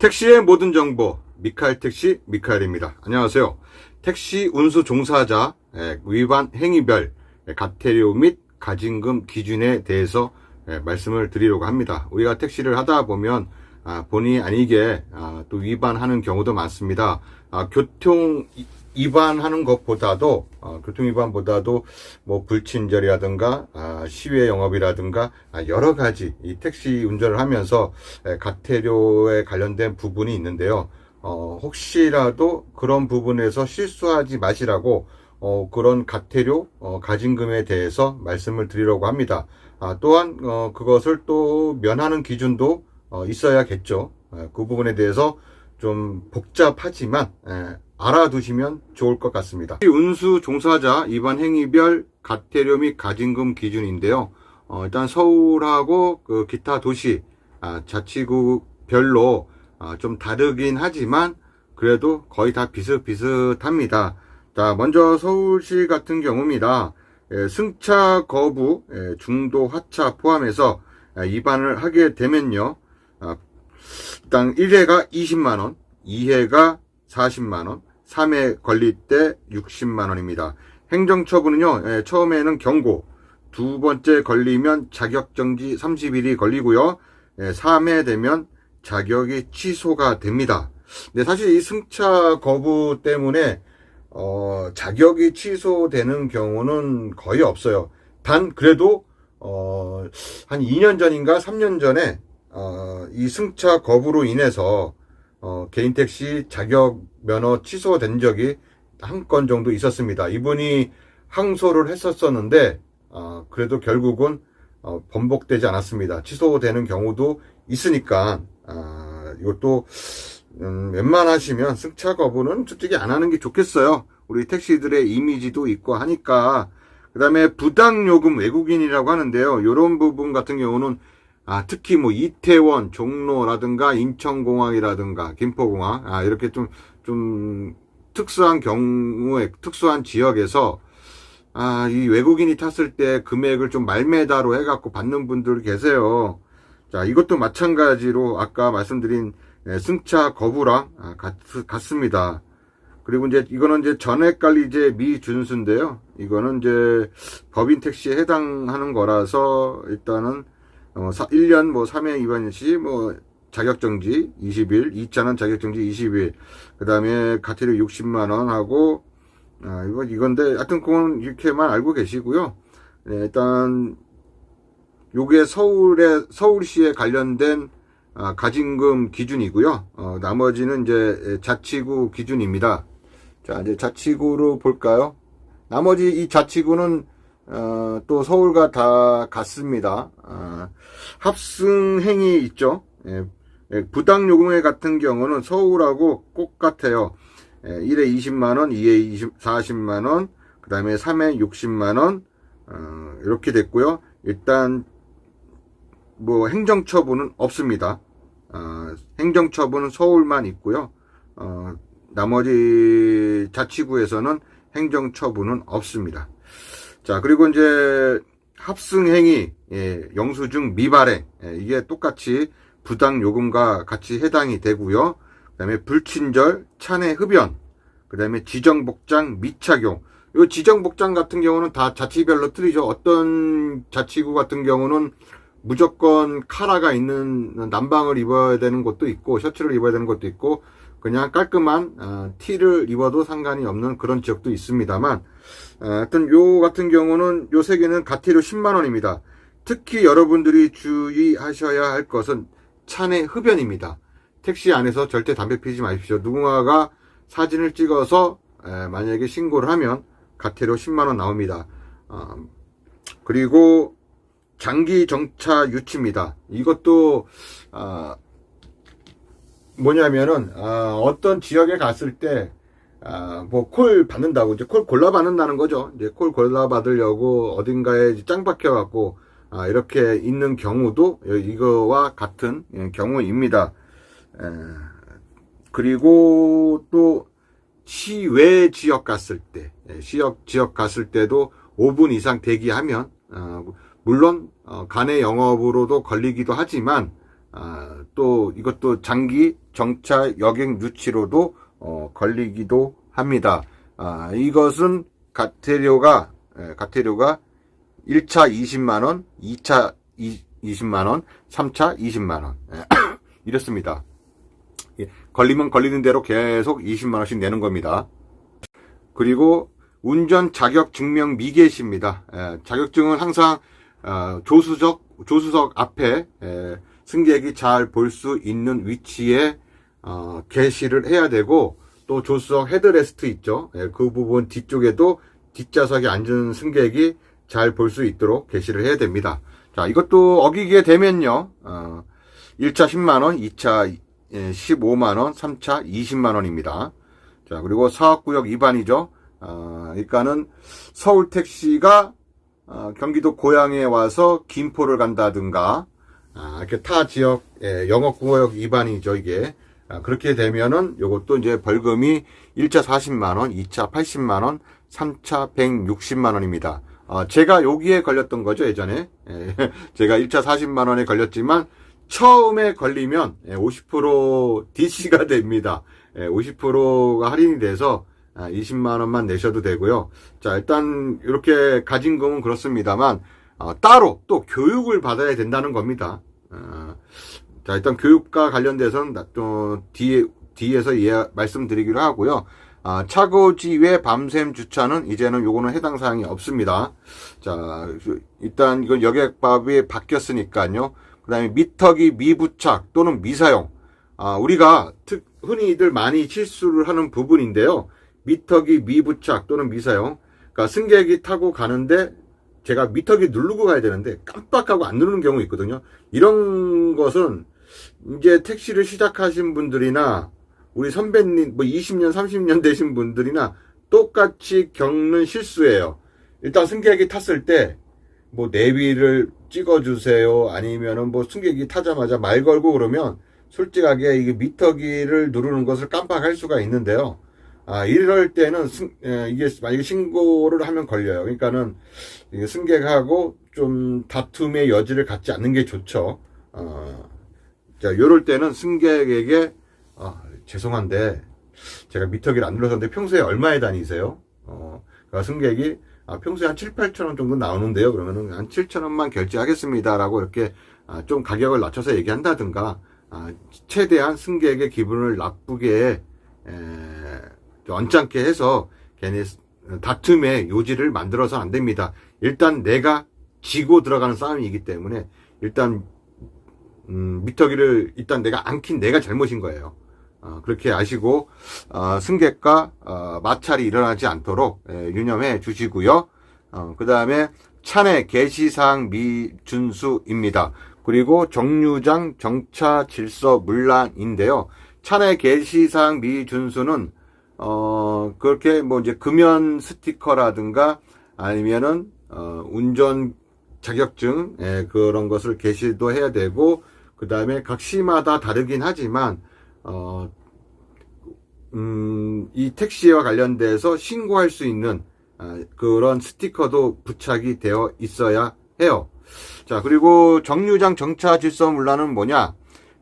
택시의 모든 정보 미카엘 택시 미카엘입니다. 안녕하세요. 택시 운수 종사자 위반 행위별 과태료 및 가징금 기준에 대해서 말씀을 드리려고 합니다. 우리가 택시를 하다 보면 본의 아니게 또 위반하는 경우도 많습니다. 교통 위반하는 것보다도 교통 위반보다도 뭐 불친절이라든가 시외 영업이라든가 여러 가지 이 택시 운전을 하면서 과태료에 관련된 부분이 있는데요. 혹시라도 그런 부분에서 실수하지 마시라고 그런 과태료 가징금에 대해서 말씀을 드리려고 합니다. 또한 그것을 또 면하는 기준도 있어야겠죠. 그 부분에 대해서 좀 복잡하지만 알아두시면 좋을 것 같습니다. 운수 종사자 위반 행위별 과태료 및 가징금 기준인데요. 일단 서울하고 그 기타 도시 자치구별로 좀 다르긴 하지만 그래도 거의 다 비슷비슷합니다. 자, 먼저 서울시 같은 경우입니다. 승차 거부, 중도 하차 포함해서 위반을 하게 되면요. 일단 1회가 20만원, 2회가 40만원, 3회 걸릴 때 60만원입니다. 행정처분은요, 처음에는 경고, 두 번째 걸리면 자격정지 30일이 걸리고요, 3회 되면 자격이 취소가 됩니다. 근데 사실 이 승차 거부 때문에 자격이 취소되는 경우는 거의 없어요. 단 그래도 한 2년 전인가 3년 전에 이 승차 거부로 인해서 개인 택시 자격 면허 취소된 적이 한 건 정도 있었습니다. 이분이 항소를 했었었는데 그래도 결국은 번복되지 않았습니다. 취소되는 경우도 있으니까 이것도 웬만하시면 승차 거부는 솔직히 안 하는 게 좋겠어요. 우리 택시들의 이미지도 있고 하니까. 그 다음에 부당요금 외국인이라고 하는데요. 이런 부분 같은 경우는 특히 뭐 이태원, 종로라든가 인천공항이라든가 김포공항 이렇게 좀 특수한 경우에 특수한 지역에서 이 외국인이 탔을 때 금액을 좀 말매다로 해갖고 받는 분들 계세요. 자, 이것도 마찬가지로 아까 말씀드린 승차 거부랑 같습니다. 그리고 이제 이거는 이제 전액관리제 미준수인데요. 이거는 이제 법인 택시에 해당하는 거라서 일단은 1년 뭐 3회 위반 시 뭐 자격정지 20일, 2차는 자격정지 20일, 그 다음에 과태료 60만원 하고, 이건데, 하여튼 그건 이렇게만 알고 계시고요. 일단, 요게 서울시에 관련된, 가징금 기준이고요. 나머지는 이제 자치구 기준입니다. 자, 이제 자치구로 볼까요? 나머지 이 자치구는, 또 서울과 다 같습니다. 합승행위 있죠? 부당요금회 같은 경우는 서울하고 똑같아요. 1회 20만원, 2회 40만원, 그 다음에 3회 60만원, 이렇게 됐고요. 일단, 뭐, 행정처분은 없습니다. 행정처분은 서울만 있고요. 나머지 자치구에서는 행정처분은 없습니다. 자, 그리고 이제, 합승행위, 영수증 미발행, 이게 똑같이 부당요금과 같이 해당이 되고요. 그 다음에 불친절, 차내 흡연, 그 다음에 지정복장 미착용. 이 지정복장 같은 경우는 다 자치별로 틀리죠. 어떤 자치구 같은 경우는 무조건 카라가 있는 남방을 입어야 되는 곳도 있고, 셔츠를 입어야 되는 곳도 있고, 그냥 깔끔한 티를 입어도 상관이 없는 그런 지역도 있습니다만, 하여튼 요 같은 경우는 요 세 개는 과태료 10만원입니다. 특히 여러분들이 주의하셔야 할 것은 차내 흡연입니다. 택시 안에서 절대 담배 피지 마십시오. 누군가가 사진을 찍어서 만약에 신고를 하면 과태료 10만원 나옵니다. 그리고 장기 정차 유치입니다. 이것도 뭐냐면은 어떤 지역에 갔을 때 뭐 콜 받는다고 이제 콜 골라 받는다는 거죠. 이제 콜 골라 받으려고 어딘가에 짱 박혀 갖고 이렇게 있는 경우도 이거와 같은 경우입니다. 그리고 또 시외 지역 갔을 때, 지역 갔을 때도 5분 이상 대기하면 물론 간의 영업으로도 걸리기도 하지만 또 이것도 장기 정차 여객 유치로도 걸리기도 합니다. 이것은 가태료가 1차 20만원, 2차 20만원, 3차 20만원. 이렇습니다. 걸리면 걸리는 대로 계속 20만원씩 내는 겁니다. 그리고 운전 자격 증명 미개시입니다. 자격증은 항상 조수석 앞에 승객이 잘 볼 수 있는 위치에 게시를 해야 되고, 또 조수석 헤드레스트 있죠. 그 부분 뒤쪽에도 뒷좌석에 앉은 승객이 잘 볼 수 있도록 게시를 해야 됩니다. 자, 이것도 어기게 되면요, 1차 10만원, 2차 15만원, 3차 20만원입니다. 자, 그리고 사업구역 위반이죠. 그러니까는 서울 택시가 경기도 고양에 와서 김포를 간다든가, 이렇게 타 지역 영업구역 위반이죠, 이게. 그렇게 되면은 요것도 이제 벌금이 1차 40만원, 2차 80만원, 3차 160만원입니다. 제가 여기에 걸렸던 거죠, 예전에. 제가 1차 40만원에 걸렸지만, 처음에 걸리면 50% DC가 됩니다. 50%가 할인이 돼서 20만원만 내셔도 되고요. 자, 일단 이렇게 가진금은 그렇습니다만 따로 또 교육을 받아야 된다는 겁니다. 자, 일단 교육과 관련돼서는 또 뒤에서 말씀드리기로 하고요. 차고지 외 밤샘 주차는 이제는 요거는 해당 사항이 없습니다. 자, 일단 이건 여객법이 바뀌었으니까요. 그 다음에 미터기 미부착 또는 미사용. 우리가 흔히들 많이 실수를 하는 부분인데요. 미터기 미부착 또는 미사용. 그러니까 승객이 타고 가는데 제가 미터기 누르고 가야 되는데 깜빡하고 안 누르는 경우 있거든요. 이런 것은 이제 택시를 시작하신 분들이나 우리 선배님, 20년, 30년 되신 분들이나 똑같이 겪는 실수예요. 일단 승객이 탔을 때, 내비를 찍어주세요. 아니면은 승객이 타자마자 말 걸고 그러면 솔직하게 이게 미터기를 누르는 것을 깜빡할 수가 있는데요. 이럴 때는 이게 만약에 신고를 하면 걸려요. 그러니까는 승객하고 좀 다툼의 여지를 갖지 않는 게 좋죠. 자, 요럴 때는 승객에게 죄송한데 제가 미터기를 안 눌러서 근데 평소에 얼마에 다니세요? 그러니까 승객이 평소에 한 7, 8천 원 정도 나오는데요. 그러면은 한 7천 원만 결제하겠습니다. 라고 이렇게 좀 가격을 낮춰서 얘기한다든가, 최대한 승객의 기분을 나쁘게, 언짢게 해서 괜히 다툼의 요지를 만들어서 안 됩니다. 일단 내가 지고 들어가는 싸움이기 때문에 일단, 미터기를 일단 내가 안 킨 내가 잘못인 거예요. 그렇게 아시고 승객과 마찰이 일어나지 않도록 유념해 주시고요. 그 다음에 차내 게시사항 미준수입니다. 그리고 정류장 정차 질서 문란인데요. 차내 게시사항 미준수는 그렇게 이제 금연 스티커라든가 아니면은 운전 자격증 그런 것을 게시도 해야 되고, 그 다음에 각 시마다 다르긴 하지만 이 택시와 관련돼서 신고할 수 있는 그런 스티커도 부착이 되어 있어야 해요. 자, 그리고 정류장 정차 질서 문란은 뭐냐?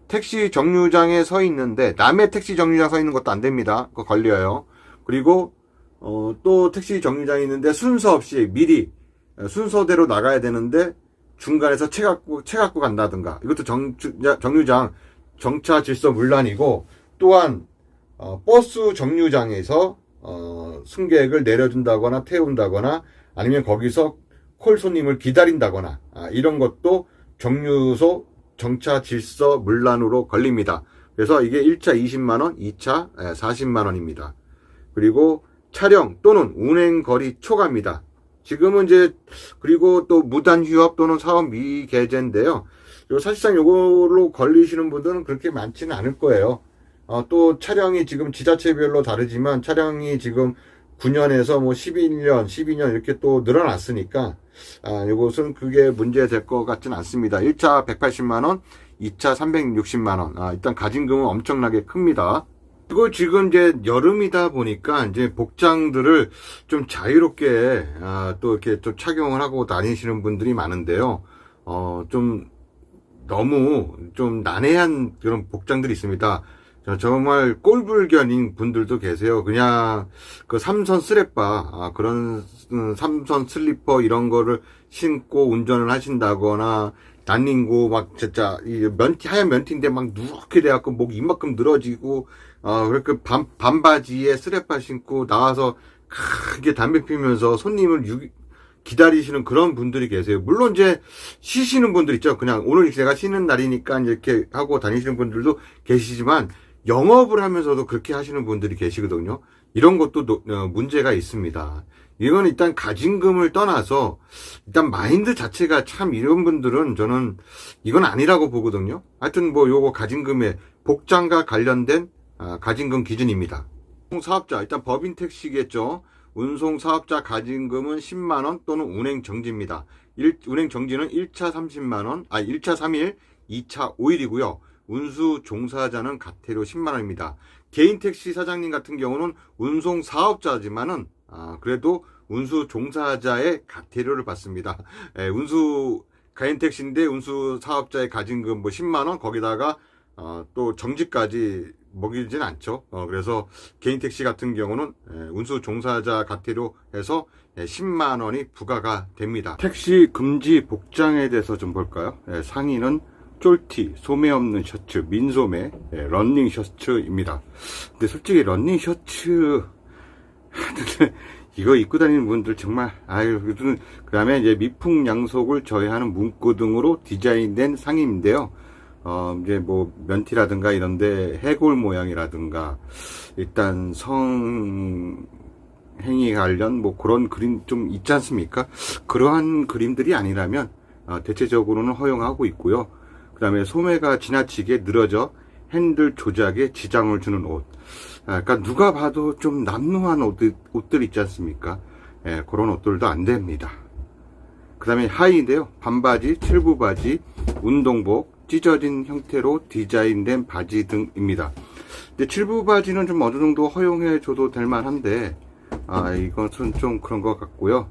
택시 정류장에 서 있는데 남의 택시 정류장 서 있는 것도 안 됩니다. 그거 걸려요. 그리고 또 택시 정류장에 있는데 순서 없이 미리 순서대로 나가야 되는데 중간에서 채 갖고 간다든가, 이것도 정류장 정차 질서 문란이고, 또한 버스 정류장에서 승객을 내려준다거나 태운다거나 아니면 거기서 콜 손님을 기다린다거나 이런 것도 정류소 정차 질서 문란으로 걸립니다. 그래서 이게 1차 20만원, 2차 40만원입니다. 그리고 차량 또는 운행거리 초과입니다. 지금은 그리고 또 무단 휴업 또는 사업 미개재인데요. 사실상 요걸로 걸리시는 분들은 그렇게 많지는 않을 거예요. 또 차량이 지금 지자체별로 다르지만 차량이 지금 9년에서 11년, 12년 이렇게 또 늘어났으니까, 요것은 그게 문제 될 것 같지는 않습니다. 1차 180만원, 2차 360만원. 일단 가진금은 엄청나게 큽니다. 그리고 지금 여름이다 보니까 복장들을 좀 자유롭게, 또 이렇게 좀 착용을 하고 다니시는 분들이 많은데요. 좀 너무 좀 난해한 그런 복장들이 있습니다. 정말 꼴불견인 분들도 계세요. 그냥 그 삼선 스레빠, 그런 삼선 슬리퍼 이런 거를 신고 운전을 하신다거나, 난닝구 막 진짜 하얀 면티인데 막 누렇게 돼갖고 목 이만큼 늘어지고, 그렇게 반바지에 스레빠 신고 나와서 크게 담배 피면서 손님을 기다리시는 그런 분들이 계세요. 물론 이제 쉬시는 분들 있죠. 그냥 오늘 제가 쉬는 날이니까 이렇게 하고 다니시는 분들도 계시지만, 영업을 하면서도 그렇게 하시는 분들이 계시거든요. 이런 것도 문제가 있습니다. 이건 일단 가진금을 떠나서 일단 마인드 자체가 참 이런 분들은 저는 이건 아니라고 보거든요. 하여튼 뭐 요거 가진금의 복장과 관련된 가진금 기준입니다. 사업자 일단 법인 택시겠죠. 운송 사업자 가진금은 10만원 또는 운행 정지입니다. 운행 정지는 1차 30만원, 1차 3일, 2차 5일이고요. 운수 종사자는 가태료 10만원입니다. 개인 택시 사장님 같은 경우는 운송 사업자지만은, 그래도 운수 종사자의 가태료를 받습니다. 개인 택시인데 운수 사업자의 가진금 뭐 10만원, 거기다가, 또 정지까지 먹이진 않죠. 그래서 개인 택시 같은 경우는 운수 종사자 가태료 해서 10만원이 부과가 됩니다. 택시 금지 복장에 대해서 좀 볼까요? 상의는 쫄티, 소매 없는 셔츠, 민소매, 런닝 셔츠입니다. 근데 솔직히 런닝 셔츠 이거 입고 다니는 분들 정말 그 다음에 이제 미풍양속을 저해하는 문구 등으로 디자인된 상의인데요. 이제 뭐 면티라든가 이런데 해골 모양이라든가 일단 성행위 관련 뭐 그런 그림 좀 있지 않습니까? 그러한 그림들이 아니라면 대체적으로는 허용하고 있고요. 그 다음에 소매가 지나치게 늘어져 핸들 조작에 지장을 주는 옷. 그러니까 누가 봐도 좀 남루한 옷들 있지 않습니까? 그런 옷들도 안 됩니다. 그 다음에 하의인데요. 반바지, 칠부바지, 운동복, 찢어진 형태로 디자인된 바지 등입니다. 근데 칠부바지는 좀 어느 정도 허용해줘도 될 만한데, 이것은 좀 그런 것 같고요.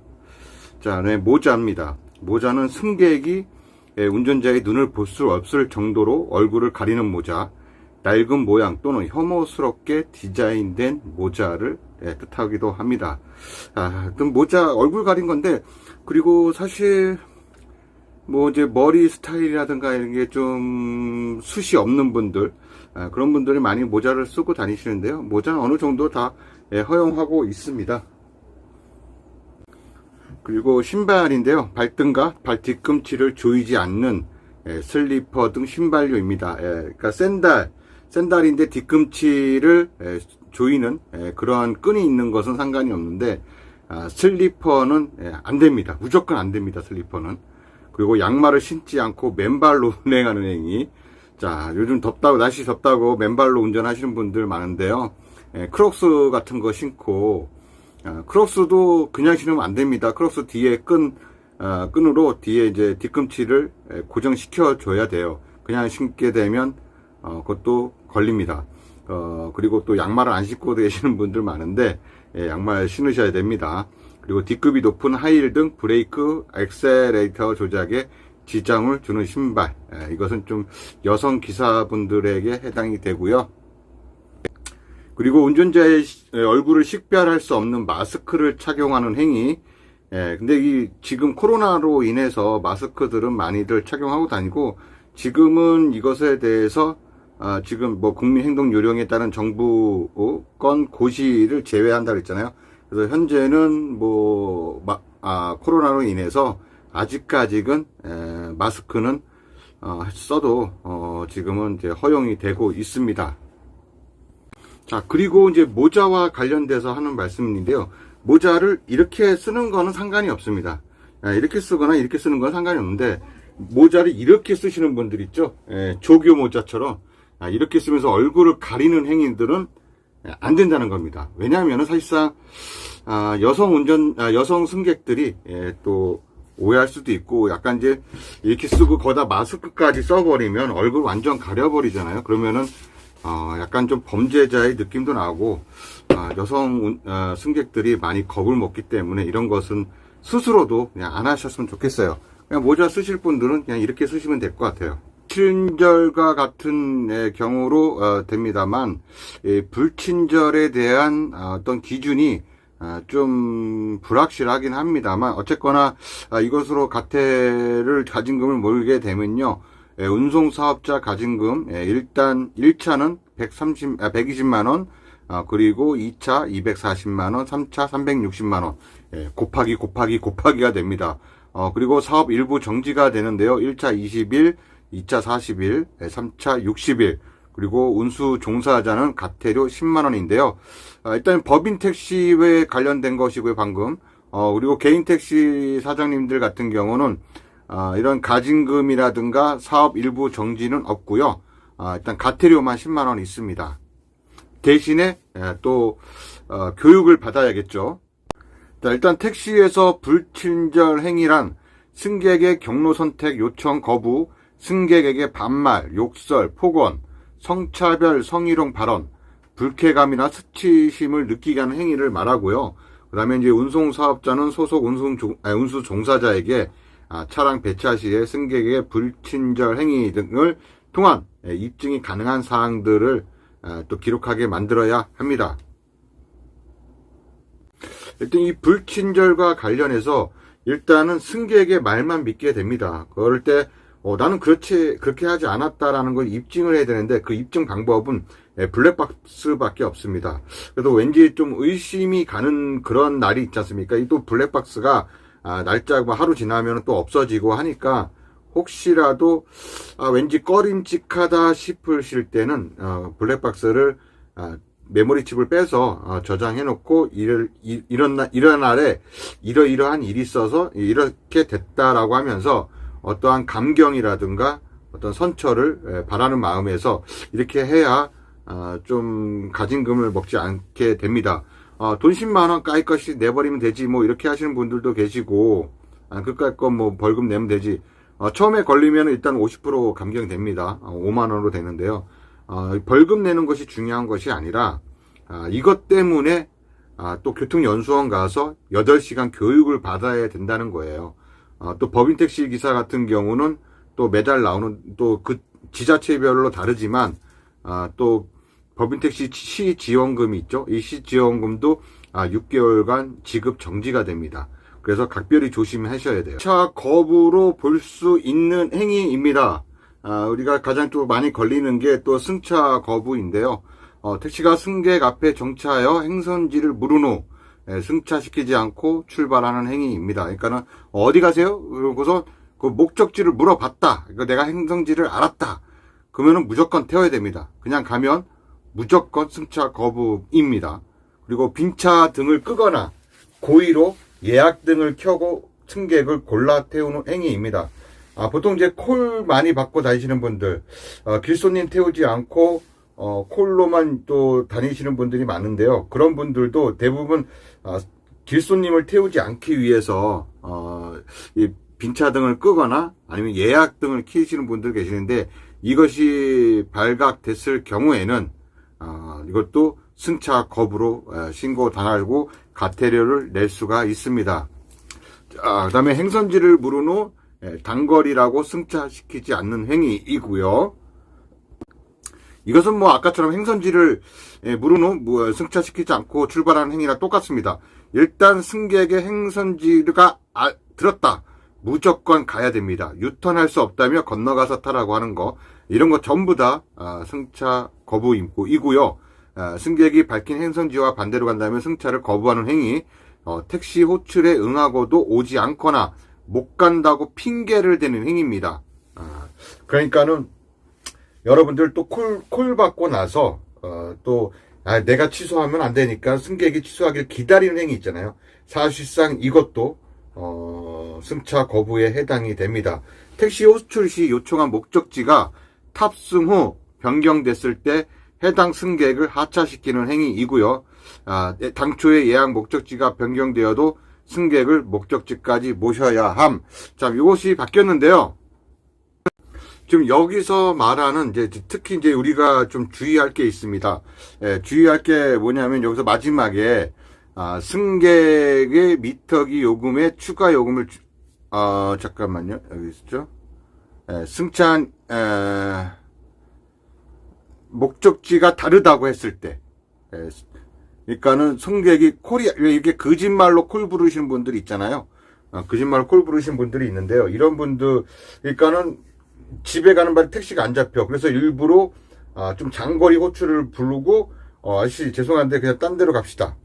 자, 네, 모자입니다. 모자는 승객이 운전자의 눈을 볼 수 없을 정도로 얼굴을 가리는 모자, 낡은 모양 또는 혐오스럽게 디자인된 모자를 뜻하기도 합니다. 모자 얼굴 가린 건데, 그리고 사실 뭐 이제 머리 스타일이라든가 이런 게 좀 숱이 없는 분들, 그런 분들이 많이 모자를 쓰고 다니시는데요. 모자는 어느 정도 다 허용하고 있습니다. 그리고 신발인데요. 발등과 발 뒤꿈치를 조이지 않는 슬리퍼 등 신발류입니다. 그러니까 샌달인데 뒤꿈치를 조이는 그러한 끈이 있는 것은 상관이 없는데, 슬리퍼는 안 됩니다. 무조건 안 됩니다. 슬리퍼는. 그리고 양말을 신지 않고 맨발로 운행하는 행위. 자, 요즘 날씨 덥다고 맨발로 운전하시는 분들 많은데요. 크록스 같은 거 신고, 크록스도 그냥 신으면 안 됩니다. 크록스 뒤에 끈으로 뒤에 이제 뒤꿈치를 고정시켜 줘야 돼요. 그냥 신게 되면, 그것도 걸립니다. 그리고 또 양말을 안 신고 계시는 분들 많은데, 양말 신으셔야 됩니다. 그리고 D급이 높은 하이힐 등 브레이크, 액셀레이터 조작에 지장을 주는 신발. 이것은 좀 여성 기사분들에게 해당이 되고요. 그리고 운전자의 얼굴을 식별할 수 없는 마스크를 착용하는 행위. 근데 지금 코로나로 인해서 마스크들은 많이들 착용하고 다니고, 지금은 이것에 대해서 지금 뭐 국민행동요령에 따른 정부권 고시를 제외한다 그랬잖아요. 그래서 현재는 코로나로 인해서 아직까지는 마스크는 써도 지금은 이제 허용이 되고 있습니다. 자, 그리고 이제 모자와 관련돼서 하는 말씀인데요. 모자를 이렇게 쓰는 거는 상관이 없습니다. 이렇게 쓰거나 이렇게 쓰는 건 상관이 없는데, 모자를 이렇게 쓰시는 분들 있죠. 조교 모자처럼 이렇게 쓰면서 얼굴을 가리는 행위들은 안 된다는 겁니다. 왜냐하면 사실상 여성 승객들이 또 오해할 수도 있고, 약간 이제 이렇게 쓰고 거기다 마스크까지 써버리면 얼굴 완전 가려버리잖아요. 그러면은 약간 좀 범죄자의 느낌도 나고, 여성 승객들이 많이 겁을 먹기 때문에 이런 것은 스스로도 그냥 안 하셨으면 좋겠어요. 그냥 모자 쓰실 분들은 그냥 이렇게 쓰시면 될 것 같아요. 불친절과 같은 경우로 됩니다만, 불친절에 대한 어떤 기준이 좀 불확실하긴 합니다만, 어쨌거나 이것으로 가태를 가진금을 몰게 되면요, 운송사업자 가진금 일단 1차는 120만원, 그리고 2차 240만원, 3차 360만원, 곱하기가 됩니다. 그리고 사업 일부 정지가 되는데요. 1차 20일, 2차 40일, 3차 60일, 그리고 운수 종사자는 가태료 10만원인데요. 일단 법인 택시에 관련된 것이고요, 방금. 그리고 개인 택시 사장님들 같은 경우는 이런 가진금이라든가 사업 일부 정지는 없고요. 일단 가태료만 10만원 있습니다. 대신에 또 교육을 받아야겠죠. 자, 일단 택시에서 불친절 행위란 승객의 경로 선택 요청 거부, 승객에게 반말, 욕설, 폭언, 성차별, 성희롱 발언, 불쾌감이나 수치심을 느끼게 하는 행위를 말하고요. 그 다음에 이제 운송사업자는 소속 운수 종사자에게 차량 배차 시에 승객에게 불친절 행위 등을 통한 입증이 가능한 사항들을 또 기록하게 만들어야 합니다. 일단 이 불친절과 관련해서 일단은 승객의 말만 믿게 됩니다. 그럴 때 나는 그렇게 하지 않았다라는 걸 입증을 해야 되는데 그 입증 방법은 블랙박스밖에 없습니다. 그래도 왠지 좀 의심이 가는 그런 날이 있지 않습니까? 이 또 블랙박스가 날짜가 하루 지나면 또 없어지고 하니까 혹시라도 왠지 꺼림칙하다 싶으실 때는 블랙박스를 메모리 칩을 빼서 저장해 놓고 이런 날에 이러이러한 일이 있어서 이렇게 됐다라고 하면서 어떠한 감경이라든가 어떤 선처를 바라는 마음에서 이렇게 해야 좀 가진금을 먹지 않게 됩니다. 돈 10만원 까이 것이 내버리면 되지 뭐 이렇게 하시는 분들도 계시고 그까이 거 뭐 벌금 내면 되지. 처음에 걸리면 일단 50% 감경됩니다. 5만원으로 되는데요. 벌금 내는 것이 중요한 것이 아니라 이것 때문에 또 교통연수원 가서 8시간 교육을 받아야 된다는 거예요. 또 법인택시 기사 같은 경우는 또 매달 나오는 또 그 지자체별로 다르지만 또 법인택시 시지원금이 있죠. 이 시지원금도 6개월간 지급 정지가 됩니다. 그래서 각별히 조심하셔야 돼요. 차 거부로 볼 수 있는 행위입니다. 우리가 가장 또 많이 걸리는 게 또 승차 거부인데요. 택시가 승객 앞에 정차하여 행선지를 물은 후 승차시키지 않고 출발하는 행위입니다. 그러니까는 어디 가세요? 그러고서 그 목적지를 물어봤다. 이거 내가 행선지를 알았다. 그러면은 무조건 태워야 됩니다. 그냥 가면 무조건 승차 거부입니다. 그리고 빈차 등을 끄거나 고의로 예약 등을 켜고 승객을 골라 태우는 행위입니다. 보통 이제 콜 많이 받고 다니시는 분들, 길손님 태우지 않고 콜로만 또 다니시는 분들이 많은데요. 그런 분들도 대부분 길손님을 태우지 않기 위해서 이 빈차 등을 끄거나 아니면 예약 등을 켜시는 분들 계시는데 이것이 발각됐을 경우에는 이것도 승차 거부로 신고 당하고 가태료를 낼 수가 있습니다. 그 다음에 행선지를 물은 후 단거리라고 승차시키지 않는 행위이고요. 이것은 뭐 아까처럼 행선지를 물은 후 승차시키지 않고 출발하는 행위랑 똑같습니다. 일단 승객의 행선지가 들었다. 무조건 가야 됩니다. 유턴할 수 없다며 건너가서 타라고 하는 거 이런 거 전부 다 승차 거부이고요. 승객이 밝힌 행선지와 반대로 간다면 승차를 거부하는 행위, 택시 호출에 응하고도 오지 않거나 못 간다고 핑계를 대는 행위입니다. 그러니까는 여러분들 또 콜 받고 나서 또 내가 취소하면 안 되니까 승객이 취소하길 기다리는 행위 있잖아요. 사실상 이것도 승차 거부에 해당이 됩니다. 택시 호출 시 요청한 목적지가 탑승 후 변경됐을 때 해당 승객을 하차시키는 행위이고요. 당초에 예약 목적지가 변경되어도 승객을 목적지까지 모셔야 함. 자, 이것이 바뀌었는데요. 지금 여기서 말하는 특히 우리가 좀 주의할 게 있습니다. 주의할 게 뭐냐면 여기서 마지막에 승객의 미터기 요금에 추가 요금을 잠깐만요. 여기 있죠. 승차한 목적지가 다르다고 했을 때, 그러니까는 승객이 왜 이렇게 거짓말로 콜 부르시는 분들이 있잖아요. 거짓말로 콜 부르시는 분들이 있는데요. 이런 분들, 그러니까는 집에 가는 발에 택시가 안 잡혀. 그래서 일부러 좀 장거리 호출을 부르고 아저씨 죄송한데 그냥 딴 데로 갑시다.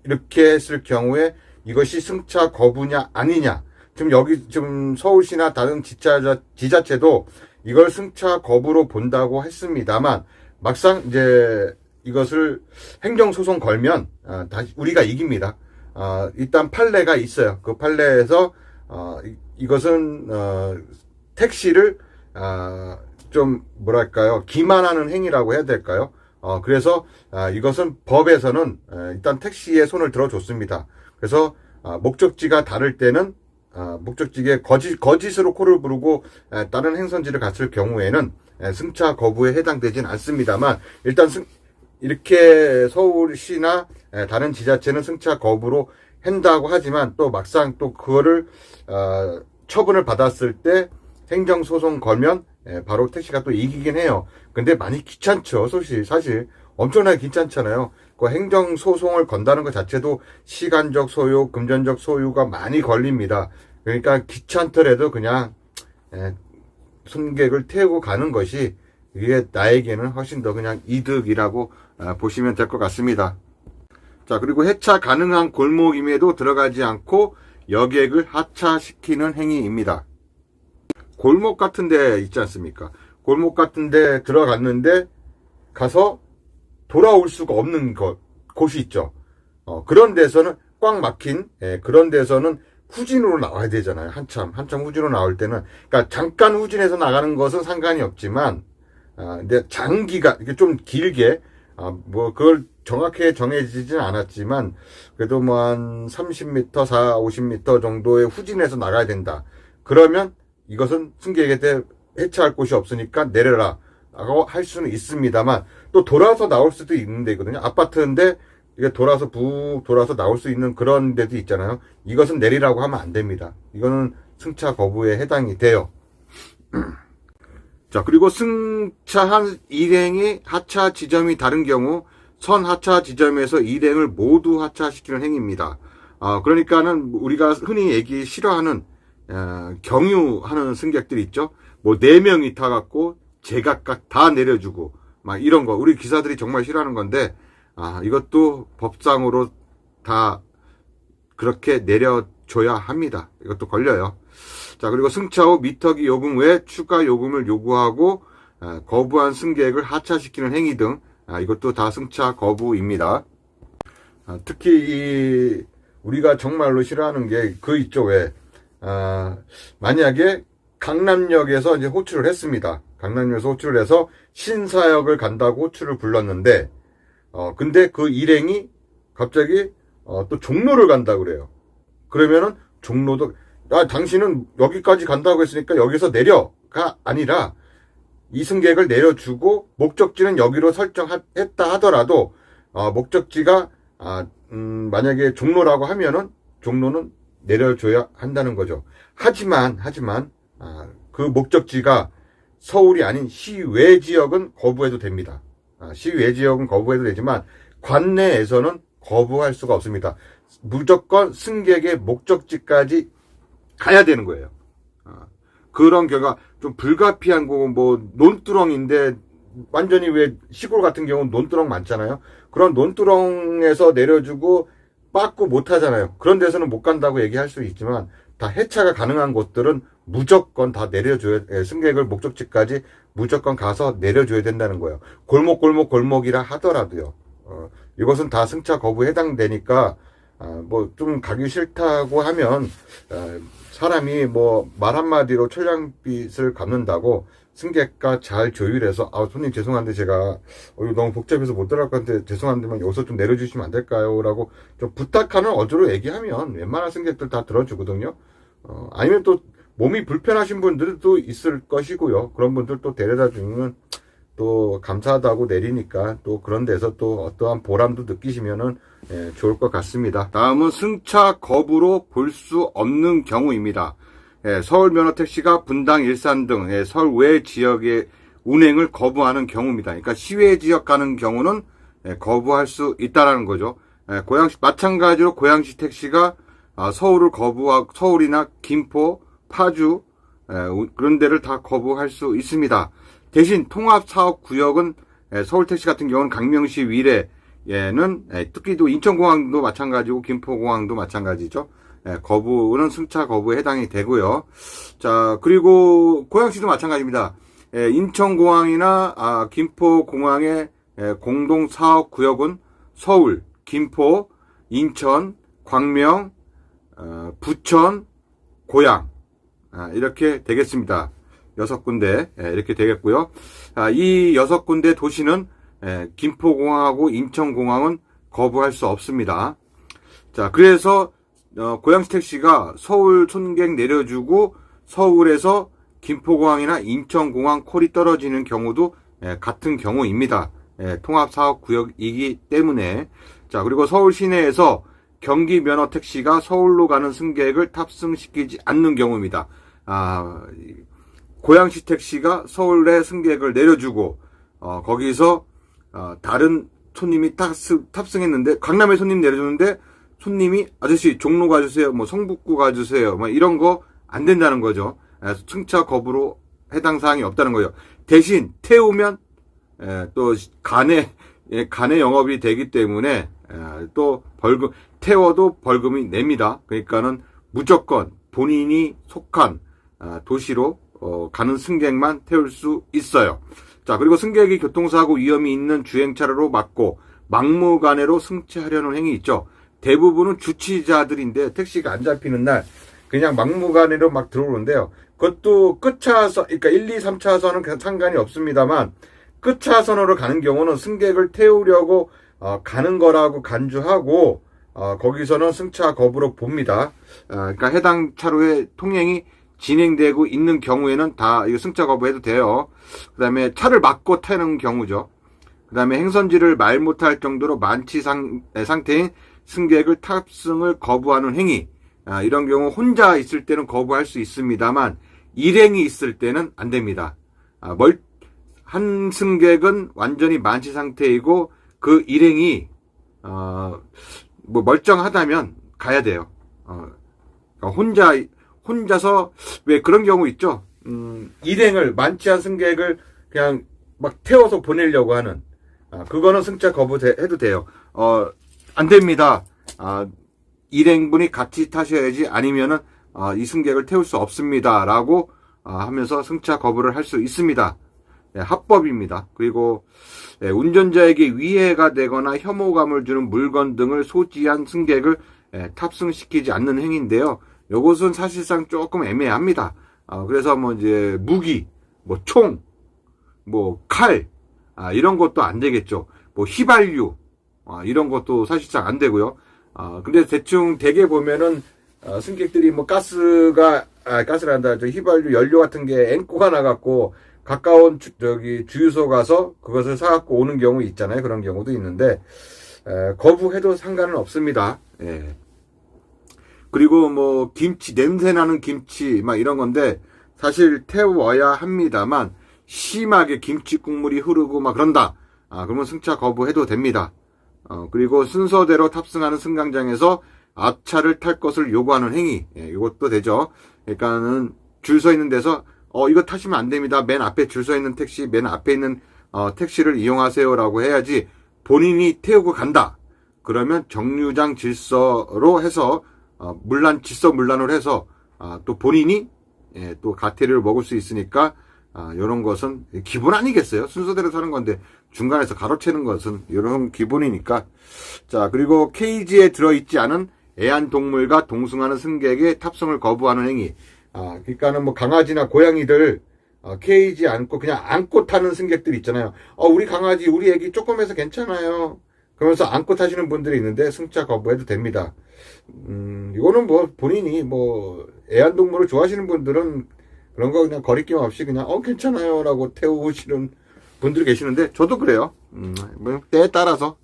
이렇게 했을 경우에 이것이 승차 거부냐 아니냐. 지금 서울시나 다른 지자체도 이걸 승차 거부로 본다고 했습니다만 막상 이제 이것을 행정소송 걸면 다시 우리가 이깁니다. 일단 판례가 있어요. 그 판례에서 이것은 택시를 좀 뭐랄까요, 기만하는 행위라고 해야 될까요? 그래서 이것은 법에서는 일단 택시에 손을 들어줬습니다. 그래서 목적지가 다를 때는 목적지에 거짓으로 콜을 부르고 다른 행선지를 갔을 경우에는 승차 거부에 해당되진 않습니다만 일단 이렇게 서울시나 다른 지자체는 승차 거부로 한다고 하지만 또 막상 또 그거를 처분을 받았을 때 행정소송 걸면 바로 택시가 또 이기긴 해요. 근데 많이 귀찮죠. 사실 엄청나게 귀찮잖아요. 그 행정소송을 건다는 것 자체도 시간적 소요, 금전적 소요가 많이 걸립니다. 그러니까 귀찮더라도 그냥 승객을 태우고 가는 것이 이게 나에게는 훨씬 더 그냥 이득이라고 보시면 될 것 같습니다. 자, 그리고 해차 가능한 골목임에도 들어가지 않고 여객을 하차시키는 행위입니다. 골목 같은 데 있지 않습니까? 골목 같은 데 들어갔는데 가서 돌아올 수가 없는 곳이 있죠. 그런 데서는 꽉 막힌, 그런 데서는 후진으로 나와야 되잖아요. 한참 후진으로 나올 때는. 그러니까 잠깐 후진해서 나가는 것은 상관이 없지만, 근데 장기가, 이게 좀 길게, 그걸 정확하게 정해지진 않았지만, 그래도 뭐 한 30m, 50m 정도의 후진해서 나가야 된다. 그러면 이것은 승객에게 해체할 곳이 없으니까 내려라. 라고 할 수는 있습니다만, 또 돌아서 나올 수도 있는 데거든요. 아파트인데, 이게 돌아서 나올 수 있는 그런 데도 있잖아요. 이것은 내리라고 하면 안 됩니다. 이거는 승차 거부에 해당이 돼요. 자, 그리고 승차한 일행이 하차 지점이 다른 경우, 선 하차 지점에서 일행을 모두 하차시키는 행위입니다. 그러니까는 우리가 흔히 싫어하는, 경유하는 승객들이 있죠. 뭐 4명이 타갖고 제각각 다 내려주고, 막 이런 거. 우리 기사들이 정말 싫어하는 건데, 이것도 법상으로 다 그렇게 내려줘야 합니다. 이것도 걸려요. 자, 그리고 승차 후 미터기 요금 외에 추가 요금을 요구하고 거부한 승객을 하차시키는 행위 등 이것도 다 승차 거부입니다. 특히 우리가 정말로 싫어하는 게 있죠. 왜 만약에 강남역에서 이제 호출을 했습니다. 강남역에서 호출을 해서 신사역을 간다고 호출을 불렀는데 근데 그 일행이 갑자기 또 종로를 간다 그래요. 그러면은 종로도 당신은 여기까지 간다고 했으니까 여기서 내려가 아니라 이 승객을 내려주고 목적지는 여기로 설정했다 하더라도 목적지가 만약에 종로라고 하면은 종로는 내려줘야 한다는 거죠. 하지만 그 목적지가 서울이 아닌 시외 지역은 거부해도 됩니다. 시외 지역은 거부해도 되지만 관내에서는 거부할 수가 없습니다. 무조건 승객의 목적지까지 가야 되는 거예요. 그런 경우가 좀 불가피한 거고 뭐 논두렁인데 완전히 왜 시골 같은 경우는 논두렁 많잖아요. 그런 논두렁에서 내려주고 빠꾸 못 하잖아요. 그런 데서는 못 간다고 얘기할 수 있지만 다 해차가 가능한 곳들은 무조건 다 승객을 목적지까지 무조건 가서 내려줘야 된다는 거예요. 골목이라 하더라도요. 이것은 다 승차 거부에 해당되니까 뭐 좀 가기 싫다고 하면 사람이 뭐 말 한마디로 철량빚을 갚는다고 승객과 잘 조율해서 손님 죄송한데 제가 이거 너무 복잡해서 못 들어갈 건데 죄송한데만 여기서 좀 내려주시면 안 될까요? 라고 좀 부탁하는 어조로 얘기하면 웬만한 승객들 다 들어주거든요. 아니면 또 몸이 불편하신 분들도 있을 것이고요. 그런 분들 또 데려다 주면 또 감사하다고 내리니까 또 그런 데서 또 어떠한 보람도 느끼시면은 좋을 것 같습니다. 다음은 승차 거부로 볼 수 없는 경우입니다. 서울 면허택시가 분당, 일산 등 서울 외 지역의 운행을 거부하는 경우입니다. 그러니까 시외 지역 가는 경우는 거부할 수 있다라는 거죠. 고양시 마찬가지로 고양시 택시가 서울을 거부하고 서울이나 김포, 파주 그런 데를 다 거부할 수 있습니다. 대신 통합사업구역은 서울택시 같은 경우는 강명시 위례에는 특히도 인천공항도 마찬가지고 김포공항도 마찬가지죠. 거부는 승차 거부에 해당이 되고요. 자, 그리고 고양시도 마찬가지입니다. 인천공항이나 김포공항의 공동사업구역은 서울, 김포, 인천, 광명, 부천, 고양 이렇게 되겠습니다. 6군데 이렇게 되겠고요. 이 6군데 도시는 김포공항하고 인천공항은 거부할 수 없습니다. 자, 그래서 고양시 택시가 서울 손객 내려주고 서울에서 김포공항이나 인천공항 콜이 떨어지는 경우도 같은 경우입니다. 통합사업구역이기 때문에. 자, 그리고 서울 시내에서 경기 면허 택시가 서울로 가는 승객을 탑승시키지 않는 경우입니다. 고양시 택시가 서울에 승객을 내려주고 거기서 다른 손님이 탑승했는데 강남에 손님 내려주는데 손님이 아저씨 종로 가주세요, 뭐 성북구 가주세요, 뭐 이런 거 안 된다는 거죠. 승차 거부로 해당 사항이 없다는 거예요. 대신 태우면 또 간에 영업이 되기 때문에 또 벌금 태워도 벌금이 냅니다. 그러니까는 무조건 본인이 속한 도시로 가는 승객만 태울 수 있어요. 자, 그리고 승객이 교통사고 위험이 있는 주행차로로 막고 막무가내로 승차하려는 행위 있죠. 대부분은 주치자들인데 택시가 안 잡히는 날 그냥 막무가내로 막 들어오는데요. 그것도 끝차선, 그러니까 1, 2, 3차선은 상관이 없습니다만 끝차선으로 가는 경우는 승객을 태우려고 가는 거라고 간주하고 거기서는 승차 거부로 봅니다. 그러니까 해당 차로의 통행이 진행되고 있는 경우에는 다 이거 승차 거부해도 돼요. 그 다음에 차를 막고 타는 경우죠. 그 다음에 행선지를 말 못할 정도로 만취 상태인 승객을 탑승을 거부하는 행위. 이런 경우 혼자 있을 때는 거부할 수 있습니다만 일행이 있을 때는 안 됩니다. 한 승객은 완전히 만취 상태이고 그 일행이 뭐 멀쩡하다면 가야 돼요. 혼자서 왜 그런 경우 있죠. 일행을 만취한 승객을 그냥 막 태워서 보내려고 하는 그거는 승차 거부해도 돼요. 안 됩니다. 일행분이 같이 타셔야지 아니면은 이 승객을 태울 수 없습니다라고 하면서 승차 거부를 할 수 있습니다. 합법입니다. 그리고 운전자에게 위해가 되거나 혐오감을 주는 물건 등을 소지한 승객을 탑승시키지 않는 행위인데요. 요것은 사실상 조금 애매합니다. 그래서 뭐 이제 무기, 뭐 총, 뭐 칼, 이런 것도 안 되겠죠. 뭐 휘발유, 이런 것도 사실상 안 되고요. 근데 대충 대개 보면은 승객들이 뭐 가스란다, 휘발유 연료 같은 게 앵꼬가 나갖고 가까운 주유소 가서 그것을 사갖고 오는 경우 있잖아요. 그런 경우도 있는데 거부해도 상관은 없습니다. 예. 그리고 뭐 김치, 냄새나는 김치 막 이런 건데 사실 태워야 합니다만 심하게 김치 국물이 흐르고 막 그런다. 그러면 승차 거부해도 됩니다. 그리고 순서대로 탑승하는 승강장에서 앞차를 탈 것을 요구하는 행위. 이것도 되죠. 그러니까는 줄 서 있는 데서 이거 타시면 안 됩니다. 맨 앞에 줄 서 있는 택시, 맨 앞에 있는 택시를 이용하세요라고 해야지 본인이 태우고 간다. 그러면 정류장 질서로 해서 질서 문란을 해서 또 본인이 또 가태료를 먹을 수 있으니까 이런 것은 기본 아니겠어요? 순서대로 사는 건데 중간에서 가로채는 것은 이런 기본이니까. 자, 그리고 케이지에 들어있지 않은 애완동물과 동승하는 승객의 탑승을 거부하는 행위. 그러니까는 뭐 강아지나 고양이들 케이지 안고 그냥 안고 타는 승객들 있잖아요. 우리 강아지, 우리 애기 조금해서 괜찮아요. 그러면서 안고 타시는 분들이 있는데 승차 거부해도 됩니다. 이거는 뭐 본인이 뭐 애완동물을 좋아하시는 분들은 그런 거 그냥 거리낌 없이 그냥 괜찮아요 라고 태우시는 분들이 계시는데 저도 그래요. 뭐 때에 따라서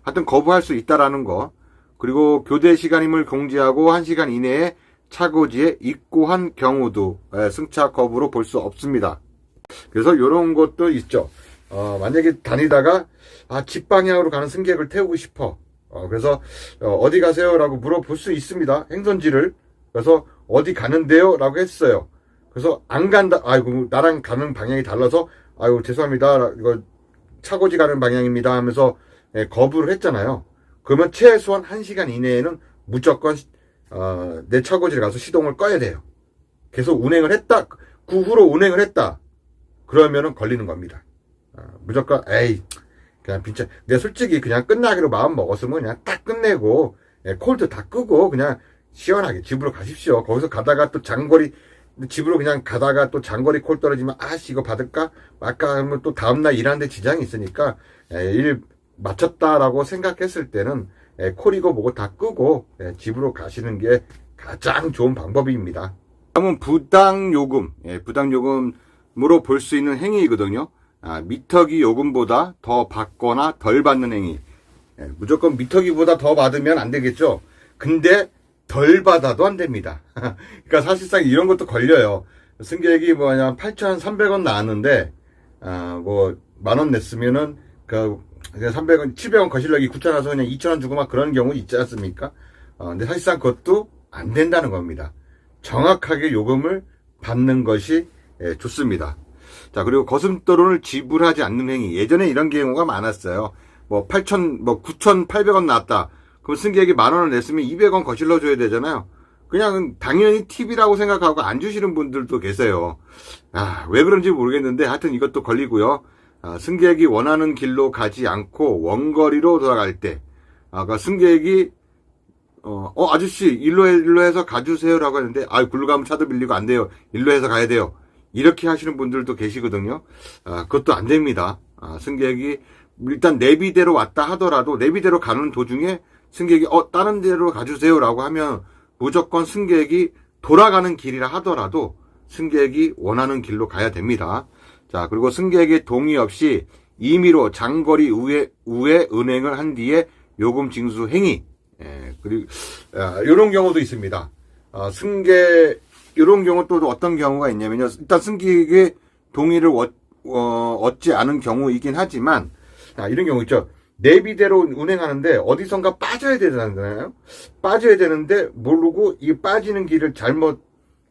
하여튼 거부할 수 있다라는 거. 그리고 교대 시간임을 공지하고 1시간 이내에 차고지에 입고한 경우도 승차 거부로 볼 수 없습니다. 그래서 이런 것도 있죠. 만약에 다니다가 집 방향으로 가는 승객을 태우고 싶어. 그래서 어디 가세요? 라고 물어볼 수 있습니다. 행선지를. 그래서 어디 가는데요? 라고 했어요. 그래서 안 간다. 아이고, 나랑 가는 방향이 달라서 아이고, 죄송합니다. 이거 차고지 가는 방향입니다 하면서 거부를 했잖아요. 그러면 최소한 1시간 이내에는 무조건 내 차고지를 가서 시동을 꺼야 돼요. 계속 운행을 했다. 그 후로 운행을 했다. 그러면은 걸리는 겁니다. 무조건 에이 그냥 진짜 내가 솔직히 그냥 끝나기로 마음 먹었으면 그냥 딱 끝내고 콜도 다 끄고 그냥 시원하게 집으로 가십시오. 거기서 가다가 또 장거리 집으로 그냥 가다가 또 장거리 콜 떨어지면 아씨 이거 받을까 말까 하면 또 다음날 일하는데 지장이 있으니까 일 마쳤다라고 생각했을 때는 콜이고 뭐고 다 끄고 집으로 가시는 게 가장 좋은 방법입니다. 다음은 부당요금. 부당요금으로 볼 수 있는 행위이거든요. 미터기 요금보다 더 받거나 덜 받는 행위. 무조건 미터기보다 더 받으면 안 되겠죠. 근데 덜 받아도 안 됩니다. 그러니까 사실상 이런 것도 걸려요. 승객이 뭐냐 8,300원 나왔는데 뭐 10,000원 냈으면은 그 300원, 700원 거실력이 9,000원 와서 그냥 2,000원 주고 막 그런 경우 있지 않습니까? 근데 사실상 그것도 안 된다는 겁니다. 정확하게 요금을 받는 것이 좋습니다. 자, 그리고 거슴돈을 지불하지 않는 행위. 예전에 이런 경우가 많았어요. 뭐 9,800원 나왔다. 그럼 승객이 10,000원을 냈으면 200원 거실러 줘야 되잖아요. 그냥 당연히 팁이라고 생각하고 안 주시는 분들도 계세요. 왜 그런지 모르겠는데 하여튼 이것도 걸리고요. 승객이 원하는 길로 가지 않고 원거리로 돌아갈 때, 그러니까 승객이 아저씨 일로 해서 가주세요라고 하는데 굴로 가면 차도 밀리고 안 돼요. 일로 해서 가야 돼요. 이렇게 하시는 분들도 계시거든요. 그것도 안 됩니다. 승객이 일단 내비대로 왔다 하더라도 내비대로 가는 도중에 승객이 다른 데로 가주세요라고 하면 무조건 승객이 돌아가는 길이라 하더라도 승객이 원하는 길로 가야 됩니다. 자, 그리고 승객의 동의 없이 임의로 장거리 우회 은행을 한 뒤에 요금 징수 행위. 그리고 이런 경우도 있습니다. 이런 경우 또 어떤 경우가 있냐면요. 일단 승객의 동의를 얻지 않은 경우이긴 하지만 이런 경우 있죠. 내비대로 운행하는데 어디선가 빠져야 되잖아요. 빠져야 되는데 모르고 이 빠지는 길을 잘못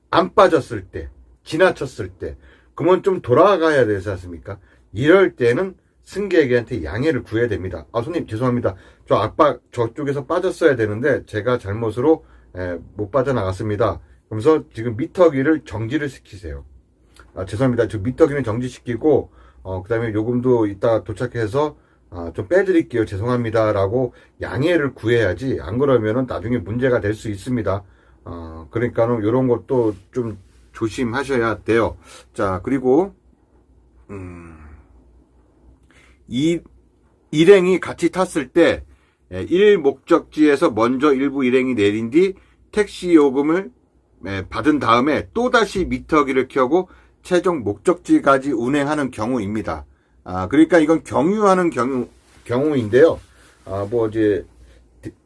안 빠졌을 때, 지나쳤을 때, 그러면 좀 돌아가야 되지 않습니까? 이럴 때는 승객한테 양해를 구해야 됩니다. 손님 죄송합니다. 저쪽에서 빠졌어야 되는데 제가 잘못으로 못 빠져나갔습니다. 그러면서 지금 미터기를 정지를 시키세요. 죄송합니다. 저 미터기는 정지시키고 그 다음에 요금도 이따 도착해서 좀 빼드릴게요. 죄송합니다. 라고 양해를 구해야지. 안 그러면은 나중에 문제가 될 수 있습니다. 그러니까는 요런 것도 좀 조심하셔야 돼요. 자, 그리고 일행이 같이 탔을 때 일 목적지에서 먼저 일부 일행이 내린 뒤 택시 요금을 받은 다음에 또다시 미터기를 켜고 최종 목적지까지 운행하는 경우입니다. 그러니까 이건 경유하는 경우인데요. 이제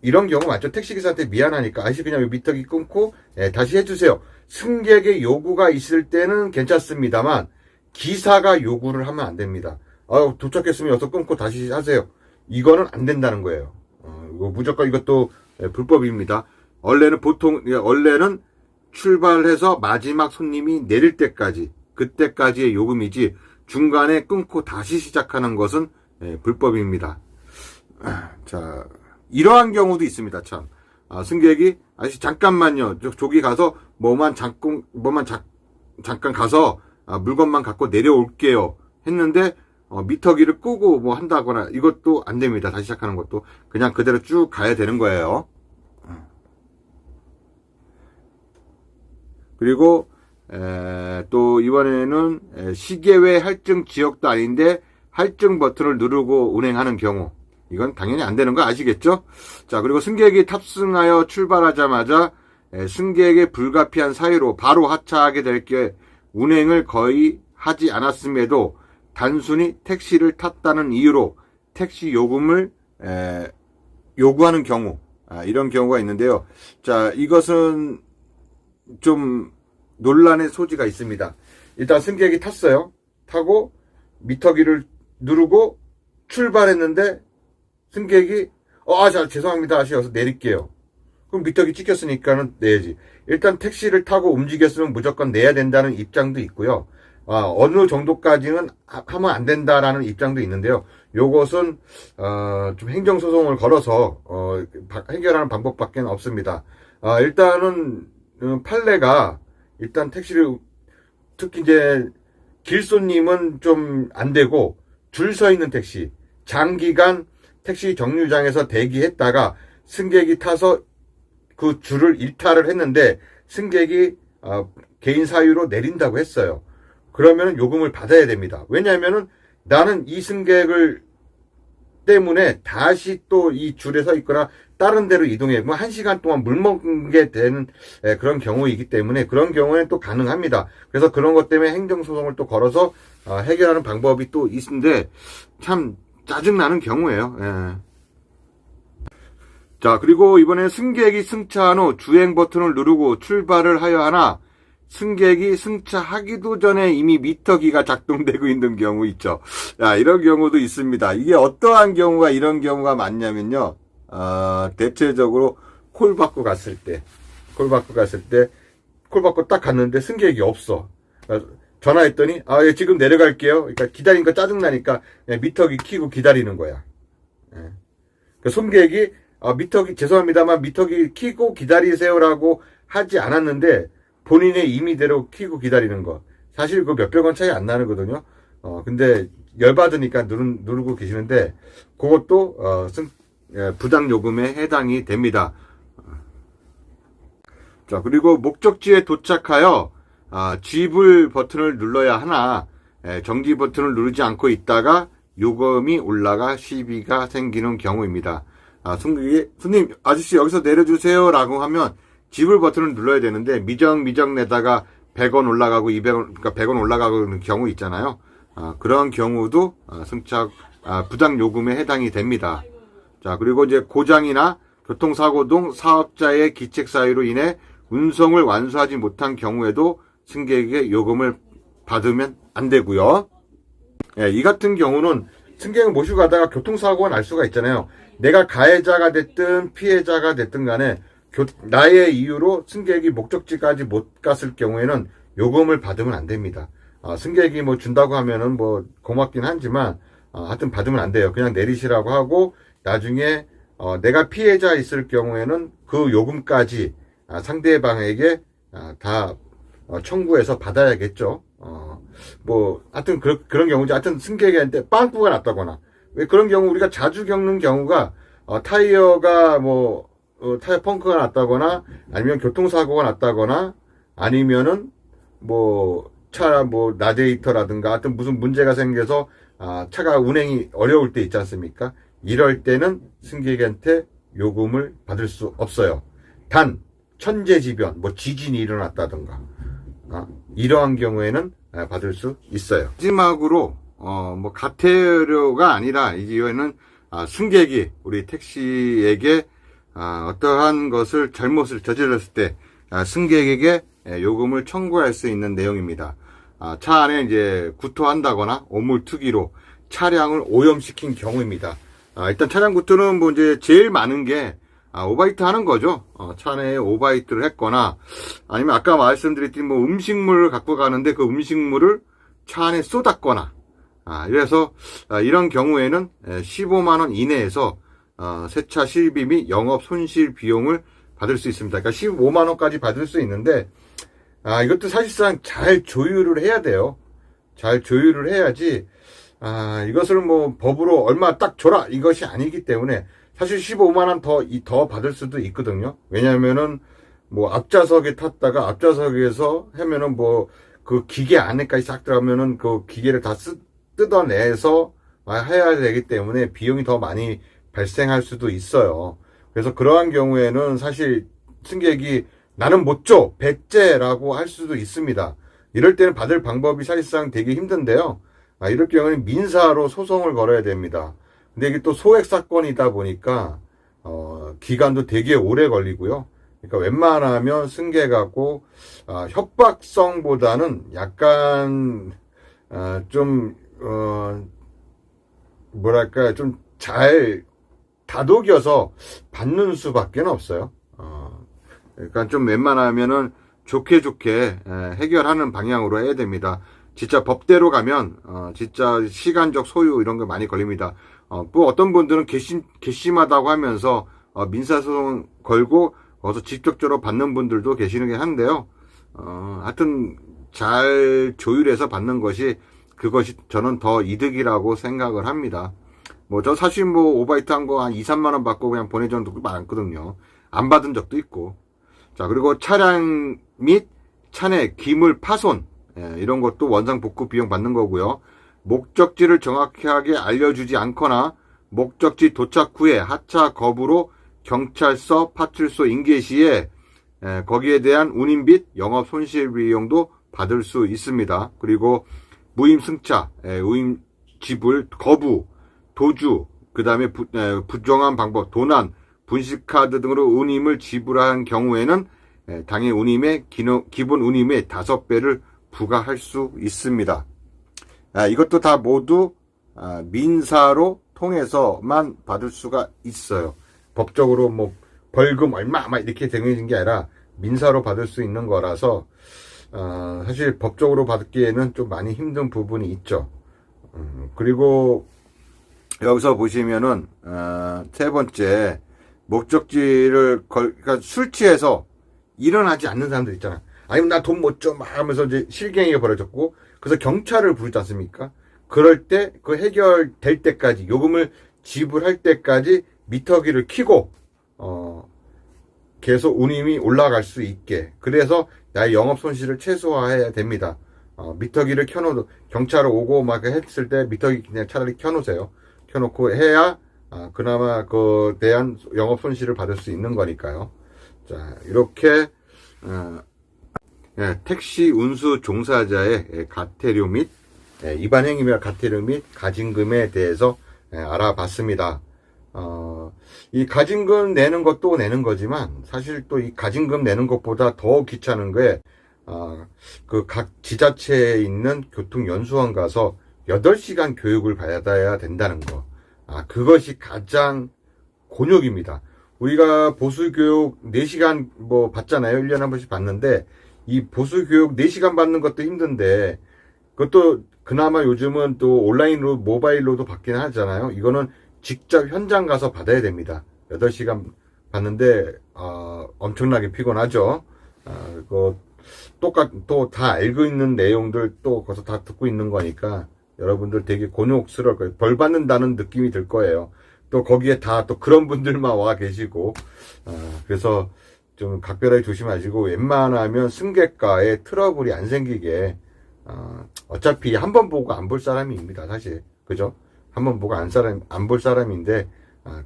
이런 경우 맞죠? 택시기사한테 미안하니까 아저씨 그냥 미터기 끊고 다시 해주세요. 승객의 요구가 있을 때는 괜찮습니다만 기사가 요구를 하면 안 됩니다. 도착했으면 여기서 끊고 다시 하세요. 이거는 안 된다는 거예요. 무조건 이것도 불법입니다. 원래는 출발해서 마지막 손님이 내릴 때까지, 그때까지의 요금이지 중간에 끊고 다시 시작하는 것은 불법입니다. 자, 이러한 경우도 있습니다. 참. 승객이 아저씨 잠깐만요. 저기 가서 잠깐 가서 물건만 갖고 내려올게요. 했는데 미터기를 끄고 뭐 한다거나 이것도 안 됩니다. 다시 시작하는 것도 그냥 그대로 쭉 가야 되는 거예요. 그리고 또 이번에는 시계 외 할증 지역도 아닌데 할증 버튼을 누르고 운행하는 경우, 이건 당연히 안 되는 거 아시겠죠? 자, 그리고 승객이 탑승하여 출발하자마자 승객의 불가피한 사유로 바로 하차하게 될 게 운행을 거의 하지 않았음에도 단순히 택시를 탔다는 이유로 택시 요금을 요구하는 경우, 이런 경우가 있는데요. 자, 이것은 좀 논란의 소지가 있습니다. 일단 승객이 탔어요. 타고 미터기를 누르고 출발했는데 승객이 자, 죄송합니다 하셔서 내릴게요. 그럼 미터기 찍혔으니까는 내야지. 일단 택시를 타고 움직였으면 무조건 내야 된다는 입장도 있고요. 어느 정도까지는 하면 안 된다라는 입장도 있는데요. 요것은 좀 행정소송을 걸어서 해결하는 방법밖에 없습니다. 일단은 판례가 일단 택시를 특히 이제 길손님은 좀 안 되고 줄 서 있는 택시, 장기간 택시 정류장에서 대기했다가 승객이 타서 그 줄을 일탈을 했는데 승객이 개인 사유로 내린다고 했어요. 그러면 요금을 받아야 됩니다. 왜냐하면은 나는 이 승객을 때문에 다시 또 이 줄에 서 있거나 다른 데로 이동해 뭐 1시간 동안 물 먹게 되는 그런 경우이기 때문에 그런 경우에는 또 가능합니다. 그래서 그런 것 때문에 행정소송을 또 걸어서 해결하는 방법이 또 있는데 참 짜증나는 경우예요. 예. 자, 그리고 이번에 승객이 승차한 후 주행 버튼을 누르고 출발을 하여 하나 승객이 승차하기도 전에 이미 미터기가 작동되고 있는 경우 있죠. 야, 이런 경우도 있습니다. 이게 어떠한 경우가 이런 경우가 많냐면요. 대체적으로 콜 받고 갔을 때, 콜 받고 딱 갔는데 승객이 없어. 전화했더니, 예, 지금 내려갈게요. 그러니까 기다리니까 짜증나니까 미터기 켜고 기다리는 거야. 예. 그 승객이, 미터기, 죄송합니다만 미터기 켜고 기다리세요라고 하지 않았는데, 본인의 임의대로 켜고 기다리는 거. 사실 그 몇백 원 차이 안 나거든요. 근데 열받으니까 누르고 계시는데, 그것도, 부당 요금에 해당이 됩니다. 자, 그리고 목적지에 도착하여, 지불 버튼을 눌러야 하나, 정지 버튼을 누르지 않고 있다가 요금이 올라가 시비가 생기는 경우입니다. 손님, 아저씨 여기서 내려주세요 라고 하면, 지불 버튼을 눌러야 되는데 미정 내다가 100원 올라가고 200원 그러니까 100원 올라가는 경우 있잖아요. 그런 경우도 승차 부당 요금에 해당이 됩니다. 자, 그리고 이제 고장이나 교통사고 등 사업자의 기책 사유로 인해 운송을 완수하지 못한 경우에도 승객에게 요금을 받으면 안 되고요. 예, 이 같은 경우는 승객을 모시고 가다가 교통사고가 날 수가 있잖아요. 내가 가해자가 됐든 피해자가 됐든 간에 나의 이유로 승객이 목적지까지 못 갔을 경우에는 요금을 받으면 안 됩니다. 승객이 뭐 준다고 하면은 뭐 고맙긴 하지만, 하여튼 받으면 안 돼요. 그냥 내리시라고 하고, 나중에, 내가 피해자 있을 경우에는 그 요금까지, 상대방에게, 다, 청구해서 받아야겠죠. 하여튼 그런 경우죠. 하여튼 승객한테 빵꾸가 났다거나, 왜 그런 경우 우리가 자주 겪는 경우가, 타이어가 타이어 펑크가 났다거나, 아니면 교통사고가 났다거나, 아니면은, 나데이터라든가, 하여튼 무슨 문제가 생겨서, 차가 운행이 어려울 때 있지 않습니까? 이럴 때는 승객한테 요금을 받을 수 없어요. 단, 천재지변, 지진이 일어났다든가, 이러한 경우에는 받을 수 있어요. 마지막으로, 가태료가 아니라, 이거는, 승객이 우리 택시에게 어떠한 것을 잘못을 저질렀을 때 승객에게 요금을 청구할 수 있는 내용입니다. 차 안에 이제 구토한다거나 오물투기로 차량을 오염시킨 경우입니다. 일단 차량 구토는 이제 제일 많은 게 오바이트 하는 거죠. 차 안에 오바이트를 했거나 아니면 아까 말씀드렸듯이 음식물을 갖고 가는데 그 음식물을 차 안에 쏟았거나 그래서 이런 경우에는 15만 원 이내에서 세차 실비 및 영업 손실 비용을 받을 수 있습니다. 그러니까 15만 원까지 받을 수 있는데 이것도 사실상 잘 조율을 해야 돼요. 잘 조율을 해야지 이것을 법으로 얼마 딱 줘라 이것이 아니기 때문에 사실 15만 원 더 받을 수도 있거든요. 왜냐면은 앞좌석에 탔다가 앞좌석에서 하면은 그 기계 안에까지 싹 들어가면은 그 기계를 다 뜯어내서 해야 되기 때문에 비용이 더 많이 발생할 수도 있어요. 그래서 그러한 경우에는 사실 승객이 나는 못 줘, 백제라고 할 수도 있습니다. 이럴 때는 받을 방법이 사실상 되게 힘든데요. 이럴 경우에는 민사로 소송을 걸어야 됩니다. 근데 이게 또 소액 사건이다 보니까 기간도 되게 오래 걸리고요. 그러니까 웬만하면 승객하고 협박성보다는 약간 좀 뭐랄까 좀 잘 다독여서 받는 수밖에 없어요. 그러니까 좀 웬만하면은 좋게 해결하는 방향으로 해야 됩니다. 진짜 법대로 가면 진짜 시간적 소요 이런 거 많이 걸립니다. 뭐 어떤 분들은 괘씸하다고 하면서 민사소송 걸고 거기서 직접적으로 받는 분들도 계시는 한데요. 하여튼 잘 조율해서 받는 것이 그것이 저는 더 이득이라고 생각을 합니다. 뭐 저 사실 뭐 오바이트 한 거 한 2, 3만 원 받고 그냥 보내준 적도 많거든요. 안 받은 적도 있고. 자, 그리고 차량 및 차내 기물 파손 이런 것도 원상 복구 비용 받는 거고요. 목적지를 정확하게 알려주지 않거나 목적지 도착 후에 하차 거부로 경찰서, 파출소 인계 시에 거기에 대한 운임 및 영업 손실 비용도 받을 수 있습니다. 그리고 무임 승차, 무임 지불 거부, 도주, 그 다음에 부정한 방법, 도난, 분실카드 등으로 운임을 지불한 경우에는 당해 운임의 기본 운임의 5배를 부과할 수 있습니다. 이것도 다 모두 민사로 통해서만 받을 수가 있어요. 법적으로 뭐 벌금 얼마 이렇게 정해진 게 아니라 민사로 받을 수 있는 거라서 사실 법적으로 받기에는 좀 많이 힘든 부분이 있죠. 그리고 여기서 보시면은 세 번째 목적지를 그러니까 술 취해서 일어나지 않는 사람들 있잖아. 아니면 나 돈 못 줘 막 하면서 이제 실갱이가 벌어졌고 그래서 경찰을 부르지 않습니까? 그럴 때 그 해결될 때까지 요금을 지불할 때까지 미터기를 켜고 계속 운임이 올라갈 수 있게 그래서 나의 영업 손실을 최소화해야 됩니다. 미터기를 켜놓도 경찰 오고 막 했을 때 미터기 그냥 차라리 켜놓으세요. 켜놓고 해야 그나마 그 대한 영업 손실을 받을 수 있는 거니까요. 자, 이렇게 택시 운수 종사자의 가태료 및 위반 행위와 가태료 및 가징금에 대해서 알아봤습니다. 이 가징금 내는 것도 내는 거지만 사실 또 이 가징금 내는 것보다 더 귀찮은 게 그 각 지자체에 있는 교통연수원 가서 8시간 교육을 받아야 된다는 거. 그것이 가장 곤욕입니다. 우리가 보수교육 4시간 뭐 받잖아요. 1년에 한 번씩 받는데 이 보수교육 4시간 받는 것도 힘든데 그것도 그나마 요즘은 또 온라인으로 모바일로도 받긴 하잖아요. 이거는 직접 현장 가서 받아야 됩니다. 8시간 받는데 엄청나게 피곤하죠. 또 다 알고 있는 내용들 또 거기서 다 듣고 있는 거니까 여러분들 되게 곤욕스러울 거예요. 벌 받는다는 느낌이 들 거예요. 또 거기에 다 또 그런 분들만 와 계시고 그래서 좀 각별하게 조심하시고 웬만하면 승객과의 트러블이 안 생기게 어차피 한 번 보고 안 볼 사람입니다. 사실 그죠? 한 번 보고 안 볼 사람인데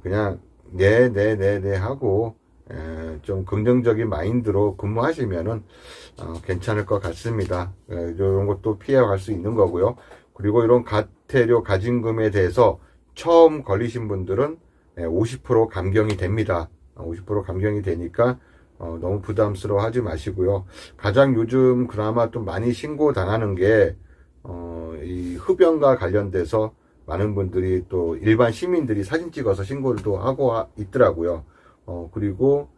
그냥 네 하고 좀 긍정적인 마인드로 근무하시면은 괜찮을 것 같습니다. 이런 것도 피해갈 수 있는 거고요. 그리고 이런 가태료 가징금에 대해서 처음 걸리신 분들은 50% 감경이 됩니다. 50% 감경이 되니까 너무 부담스러워 하지 마시고요. 가장 요즘 그나마 좀 많이 신고 당하는 게 이 흡연과 관련돼서 많은 분들이 또 일반 시민들이 사진 찍어서 신고도 하고 있더라고요. 그리고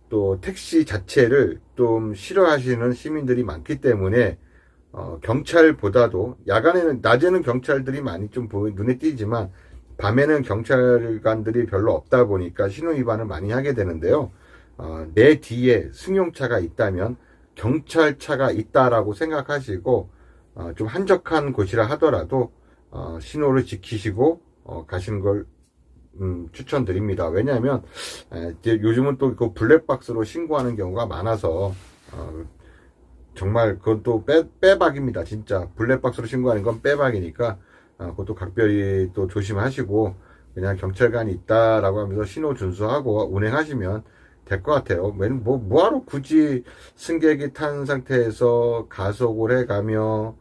또 택시 자체를 좀 싫어하시는 시민들이 많기 때문에 경찰보다도 낮에는 경찰들이 많이 좀 눈에 띄지만 밤에는 경찰관들이 별로 없다 보니까 신호위반을 많이 하게 되는데요. 내 뒤에 승용차가 있다면 경찰차가 있다라고 생각하시고 좀 한적한 곳이라 하더라도 신호를 지키시고 가시는 걸 추천드립니다. 왜냐하면 이제 요즘은 또 그 블랙박스로 신고하는 경우가 많아서 정말 그것도 빼박입니다. 진짜 블랙박스로 신고하는 건 빼박이니까 그것도 각별히 또 조심하시고 그냥 경찰관이 있다라고 하면서 신호 준수하고 운행하시면 될 것 같아요. 뭐하러 굳이 승객이 탄 상태에서 가속을 해가며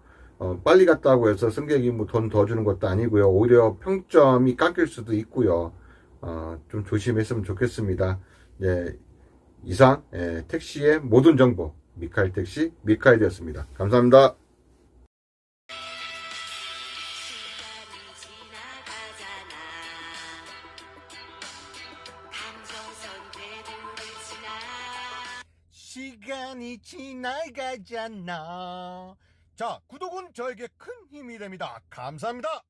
빨리 갔다고 해서 승객이 뭐 돈 더 주는 것도 아니고요. 오히려 평점이 깎일 수도 있고요. 좀 조심했으면 좋겠습니다. 예, 이상 택시의 모든 정보 미카엘 택시 미카엘이었습니다. 감사합니다. 시간이 지나가잖아. 자, 구독은 저에게 큰 힘이 됩니다. 감사합니다.